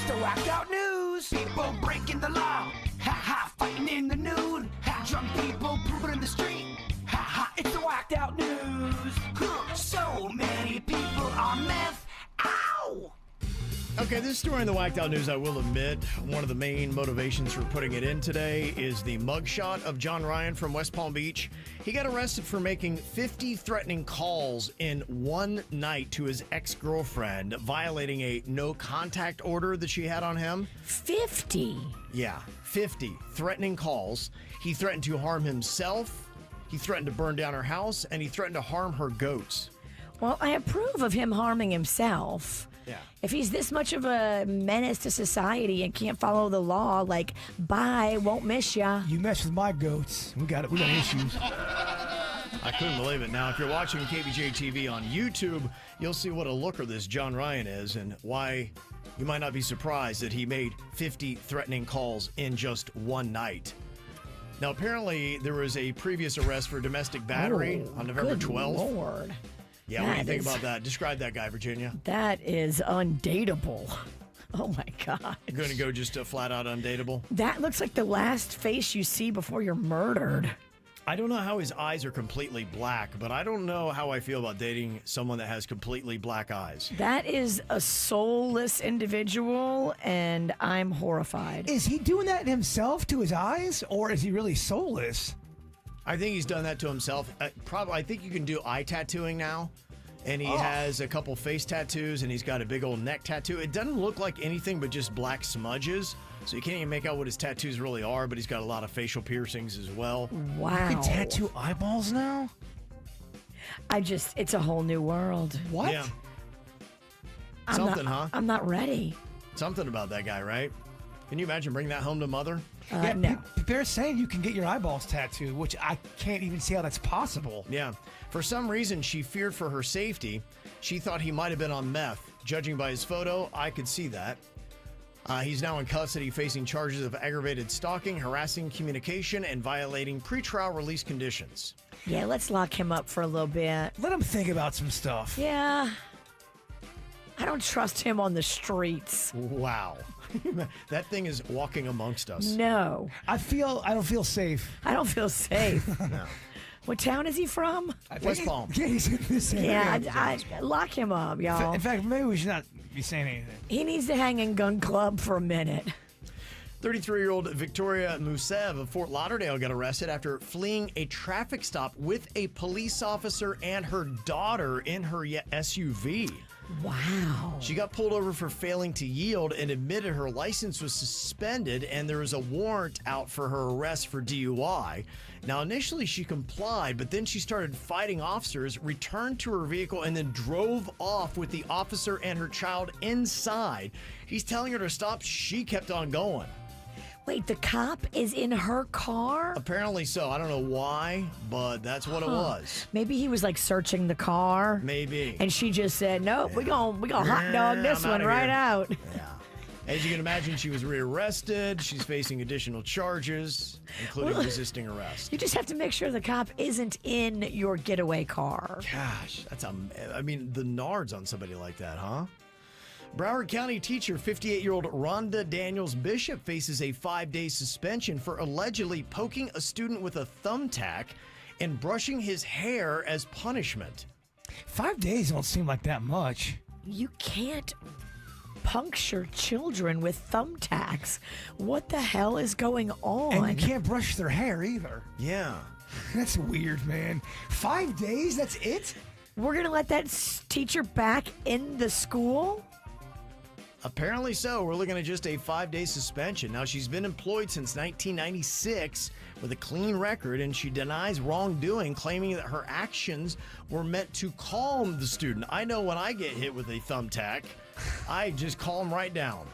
It's the whacked out news. People breaking the law. Ha ha, fighting in the nude. Ha, drunk people pooping in the street. Ha ha, it's the whacked out news. So many people on meth. Ow! Okay, this story in the Whacked Out News, I will admit, one of the main motivations for putting it in today is the mugshot of John Ryan from West Palm Beach. He got arrested for making 50 threatening calls in one night to his ex-girlfriend, violating a no-contact order that she had on him. 50? Yeah, 50 threatening calls. He threatened to harm himself, he threatened to burn down her house, and he threatened to harm her goats. Well, I approve of him harming himself. Yeah. If he's this much of a menace to society and can't follow the law, like, bye, won't miss ya. You mess with my goats, we got issues. I couldn't believe it. Now, if you're watching KBJ TV on YouTube, you'll see what a looker this John Ryan is and why you might not be surprised that he made 50 threatening calls in just one night. Now, apparently, there was a previous arrest for domestic battery on November 12th. Lord. Yeah, what do you think about that? Describe that guy, Virginia. That is undateable. Oh, my God. You're going to go just flat out undateable? That looks like the last face you see before you're murdered. I don't know how his eyes are completely black, but I don't know how I feel about dating someone that has completely black eyes. That is a soulless individual, and I'm horrified. Is he doing that himself to his eyes, or is he really soulless? I think he's done that to himself. I think you can do eye tattooing now. And he has a couple face tattoos, and he's got a big old neck tattoo. It doesn't look like anything but just black smudges. So you can't even make out what his tattoos really are, but he's got a lot of facial piercings as well. Wow. You can tattoo eyeballs now? It's a whole new world. What? Yeah. Huh? I'm not ready. Something about that guy, right? Can you imagine bringing that home to mother? No. They're saying you can get your eyeballs tattooed, which I can't even see how that's possible. Yeah. For some reason, she feared for her safety. She thought he might have been on meth. Judging by his photo, I could see that. He's now in custody facing charges of aggravated stalking, harassing communication, and violating pretrial release conditions. Yeah, let's lock him up for a little bit. Let him think about some stuff. Yeah. I don't trust him on the streets. Wow. That thing is walking amongst us. No. I don't feel safe. I don't feel safe. No. What town is he from? West Palm. Yeah, he's in this area. Yeah, I lock him up, y'all. In fact, maybe we should not be saying anything. He needs to hang in gun club for a minute. 33-year-old Victoria Musev of Fort Lauderdale got arrested after fleeing a traffic stop with a police officer and her daughter in her SUV. Wow. She got pulled over for failing to yield and admitted her license was suspended and there was a warrant out for her arrest for DUI. Now, initially she complied, but then she started fighting officers, returned to her vehicle, and then drove off with the officer and her child inside. He's telling her to stop. She kept on going. Wait, the cop is in her car? Apparently so. I don't know why, but that's what it was. Maybe he was like searching the car. Maybe. And she just said, nope, we're gonna hot dog this I'm one outta right here. out. Yeah. As you can imagine, she was rearrested. She's facing additional charges, including resisting arrest. You just have to make sure the cop isn't in your getaway car. Gosh, the nards on somebody like that, huh? Broward County teacher 58-year-old Rhonda Daniels Bishop faces a 5-day suspension for allegedly poking a student with a thumbtack and brushing his hair as punishment. 5 days don't seem like that much. You can't puncture children with thumbtacks. What the hell is going on? And you can't brush their hair either. Yeah. That's weird, man. 5 days? That's it? We're going to let that teacher back in the school? Apparently so. We're looking at just a 5-day suspension. Now, she's been employed since 1996 with a clean record, and she denies wrongdoing, claiming that her actions were meant to calm the student. I know when I get hit with a thumbtack, I just calm right down.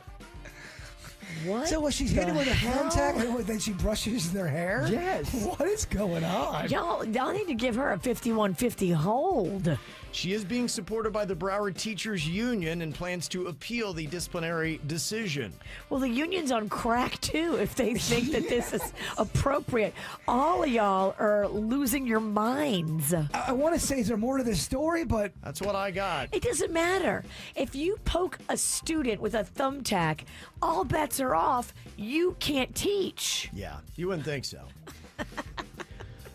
What? So was she hitting with a thumbtack and then she brushes their hair? Yes. What is going on? Y'all need to give her a 5150 hold. She is being supported by the Broward Teachers Union and plans to appeal the disciplinary decision. Well, the union's on crack, too, if they think that this is appropriate. All of y'all are losing your minds. I want to say, is there more to this story? But That's what I got. It doesn't matter. If you poke a student with a thumbtack, all bets are off. You can't teach. Yeah, you wouldn't think so.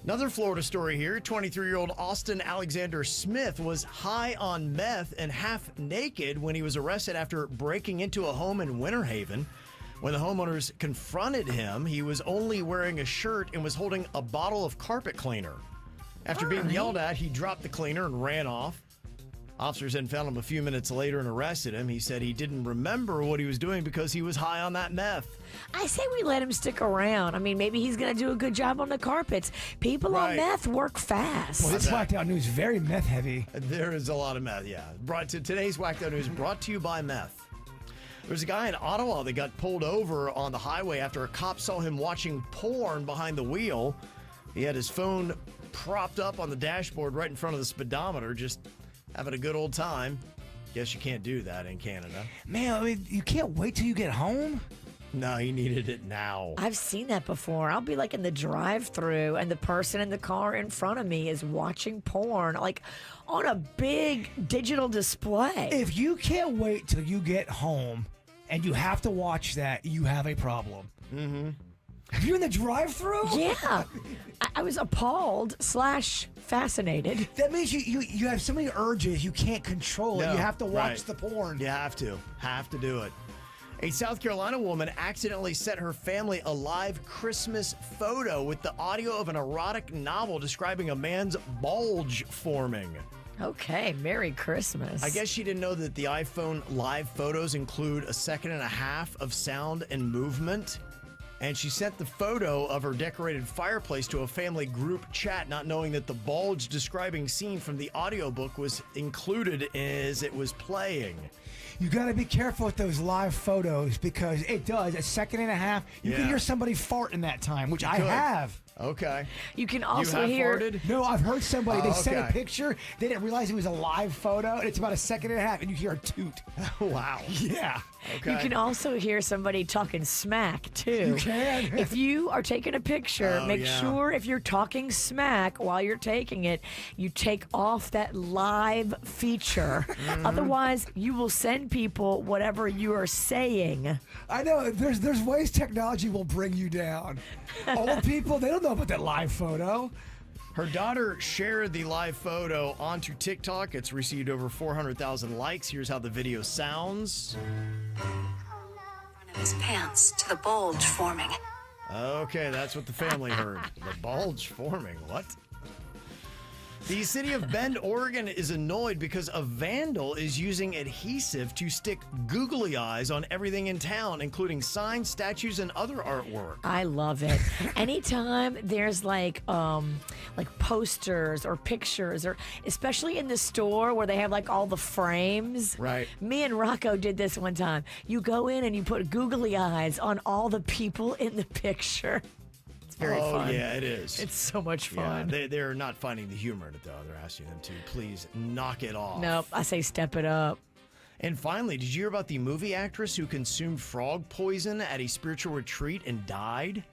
Another Florida story here. 23-year-old Austin Alexander Smith was high on meth and half naked when he was arrested after breaking into a home in Winter Haven. When the homeowners confronted him, he was only wearing a shirt and was holding a bottle of carpet cleaner. After being yelled at, he dropped the cleaner and ran off. Officers then found him a few minutes later and arrested him. He said he didn't remember what he was doing because he was high on that meth. I say we let him stick around. I mean, maybe he's going to do a good job on the carpets. People on Right. meth work fast. well, this Whacked Out News very meth heavy. There is a lot of meth, yeah. Brought to today's Whacked Out News, brought to you by meth. There's a guy in Ottawa that got pulled over on the highway after a cop saw him watching porn behind the wheel. He had his phone propped up on the dashboard right in front of the speedometer, just having a good old time. Guess you can't do that in Canada. Man, I mean, you can't wait till you get home. No, he needed it now. I've seen that before. I'll be like in the drive-thru and the person in the car in front of me is watching porn, like on a big digital display. If you can't wait till you get home and you have to watch that, you have a problem. Mm-hmm. If you're in the drive-thru? Yeah. I was appalled / fascinated. That means you have so many urges you can't control it. No, You have to watch right. the porn. You have to do it. A South Carolina woman accidentally sent her family a live Christmas photo with the audio of an erotic novel describing a man's bulge forming. Okay, Merry Christmas. I guess she didn't know that the iPhone live photos include a 1.5 seconds of sound and movement. And she sent the photo of her decorated fireplace to a family group chat, not knowing that the bulge describing scene from the audiobook was included as it was playing. You got to be careful with those live photos because it does. 1.5 seconds, you Yeah. can hear somebody fart in that time, which I could. have. Okay. You can You also have hear. farted? No, I've heard somebody, they sent a okay. picture, they didn't realize it was a live photo, and it's about 1.5 seconds, and you hear a toot. Wow. Yeah. Okay. You can also hear somebody talking smack, too. You can. If you are taking a picture, Oh, make yeah. sure if you're talking smack while you're taking it, you take off that live feature. Mm-hmm. Otherwise, you will send people whatever you are saying. I know, there's ways technology will bring you down. Old people, they don't know about that live photo. Her daughter shared the live photo onto TikTok. It's received over 400,000 likes. Here's how the video sounds. Of his pants to the bulge forming. Okay, that's what the family heard. The bulge forming. What? The city of Bend, Oregon is annoyed because a vandal is using adhesive to stick googly eyes on everything in town, including signs, statues, and other artwork. I love it. Anytime there's like posters or pictures, or especially in the store where they have like all the frames. Right. Me and Rocco did this one time. You go in and you put googly eyes on all the people in the picture. It's very fun. Yeah, it is. It's so much yeah, fun. they're not finding the humor in it, though. They're asking them to please knock it off. Nope, I say step it up. And finally, did you hear about the movie actress who consumed frog poison at a spiritual retreat and died?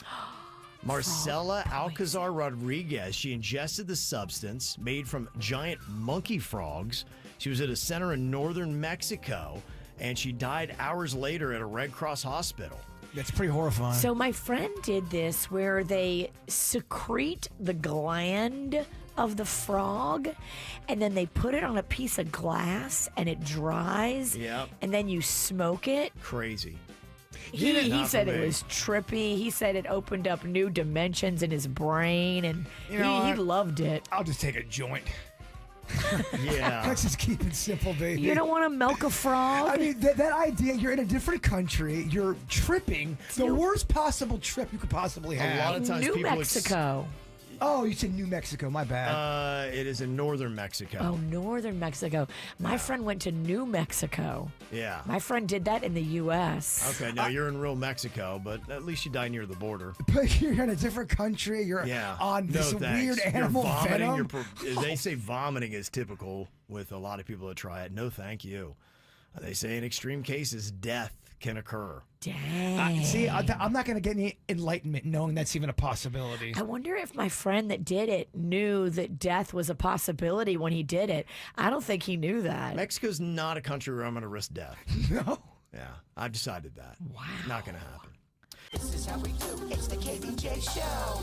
Marcela Alcazar Rodriguez. She ingested the substance made from giant monkey frogs. She was at a center in northern Mexico, and she died hours later at a Red Cross hospital. That's pretty horrifying. So my friend did this where they secrete the gland of the frog and then they put it on a piece of glass and it dries. Yep. And then you smoke it. Crazy. He Not said for it me. was trippy. He said it opened up new dimensions in his brain and You know he what? loved it. I'll just take a joint. Yeah. Let's just keep it simple, baby. You don't want to milk a frog? I mean, that idea, you're in a different country, you're tripping, the worst possible trip you could possibly have. lot of times New people Mexico. Oh, you said New Mexico. My bad. It is in northern Mexico. Oh, northern Mexico. My friend went to New Mexico. Yeah. My friend did that in the U.S. Okay, no, you're in real Mexico, but at least you die near the border. But you're in a different country. You're Yeah. on No, this thanks. weird You're animal vomiting. venom. They say vomiting is typical with a lot of people that try it. No, thank you. They say in extreme cases, death can occur. Dang. See, I'm not going to get any enlightenment knowing that's even a possibility. I wonder if my friend that did it knew that death was a possibility when he did it. I don't think he knew that. Mexico's not a country where I'm going to risk death. No. Yeah, I've decided that. Wow. Not going to happen. This is how we do. It's the KVJ Show.